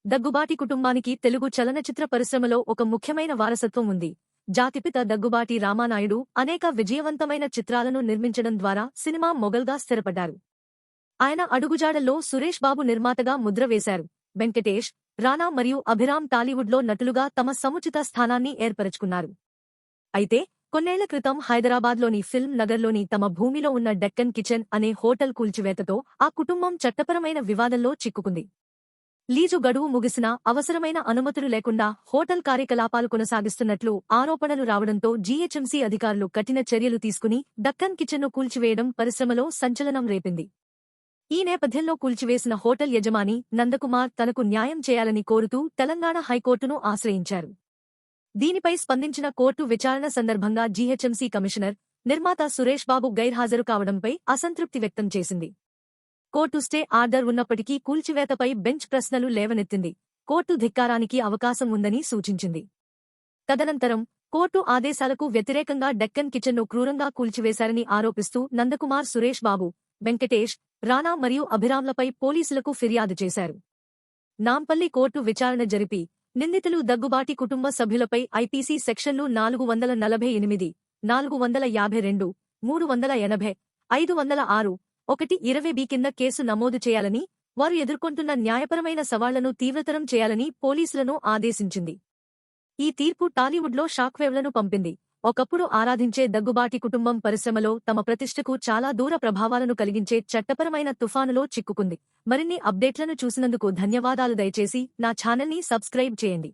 దగ్గుబాటి కుటుంబానికి తెలుగు చలనచిత్ర పరిశ్రమలో ఒక ముఖ్యమైన వారసత్వం ఉంది. జాతిపిత దగ్గుబాటి రామానాయుడు అనేక విజయవంతమైన చిత్రాలను నిర్మించడం ద్వారా సినిమా మొగల్గా స్థిరపడ్డారు. ఆయన అడుగుజాడల్లో సురేష్ బాబు నిర్మాతగా ముద్ర వేశారు. వెంకటేష్, రానా మరియు అభిరామ్ టాలీవుడ్లో నటులుగా తమ సముచిత స్థానాన్ని ఏర్పరచుకున్నారు. అయితే కొన్నేళ్ల క్రితం హైదరాబాద్లోని ఫిల్మ్ నగర్లోని తమ భూమిలో ఉన్న డెక్కన్ కిచెన్ అనే హోటల్ కూల్చివేతతో ఆ కుటుంబం చట్టపరమైన వివాదంలో చిక్కుకుంది. లీజు గడువు ముగిసినా అవసరమైన అనుమతులు లేకుండా హోటల్ కార్యకలాపాలు కొనసాగిస్తున్నట్లు ఆరోపణలు రావడంతో జీహెచ్ఎంసీ అధికారులు కఠిన చర్యలు తీసుకుని డక్కన్ కిచెన్ను కూల్చివేయడం పరిశ్రమలో సంచలనం రేపింది. ఈ నేపథ్యంలో కూల్చివేసిన హోటల్ యజమాని నందకుమార్ తనకు న్యాయం చేయాలని కోరుతూ తెలంగాణ హైకోర్టును ఆశ్రయించారు. దీనిపై స్పందించిన కోర్టు విచారణ సందర్భంగా జీహెచ్ఎంసీ కమిషనర్, నిర్మాత సురేష్ బాబు గైర్హాజరు కావడంపై అసంతృప్తి వ్యక్తం చేసింది. కోర్టు స్టే ఆర్డర్ ఉన్నప్పటికీ కూల్చివేతపై బెంచ్ ప్రశ్నలు లేవనెత్తింది. కోర్టు ధిక్కారానికి అవకాశం ఉందని సూచించింది. తదనంతరం కోర్టు ఆదేశాలకు వ్యతిరేకంగా డెక్కన్ కిచెన్ను క్రూరంగా కూల్చివేశారని ఆరోపిస్తూ నందకుమార్ సురేష్ బాబు, వెంకటేష్, రానా మరియు అభిరామ్లపై పోలీసులకు ఫిర్యాదు చేశారు. నాంపల్లి కోర్టు విచారణ జరిపి నిందితులు దగ్గుబాటి కుటుంబ సభ్యులపై ఐపీసీ సెక్షన్లు 448, 452, 380, 506, 120 కింద కేసు నమోదు చేయాలని, వారు ఎదుర్కొంటున్న న్యాయపరమైన సవాళ్లను తీవ్రతరం చేయాలని పోలీసులను ఆదేశించింది. ఈ తీర్పు టాలీవుడ్లో షాక్వేవ్లను పంపింది. ఒకప్పుడు ఆరాధించే దగ్గుబాటి కుటుంబం పరిశ్రమలో తమ ప్రతిష్టకు చాలా దూర ప్రభావాలను కలిగించే చట్టపరమైన తుఫానులో చిక్కుకుంది. మరిన్ని అప్డేట్లను చూసినందుకు ధన్యవాదాలు. దయచేసి నా ఛానల్ని సబ్స్క్రైబ్ చేయండి.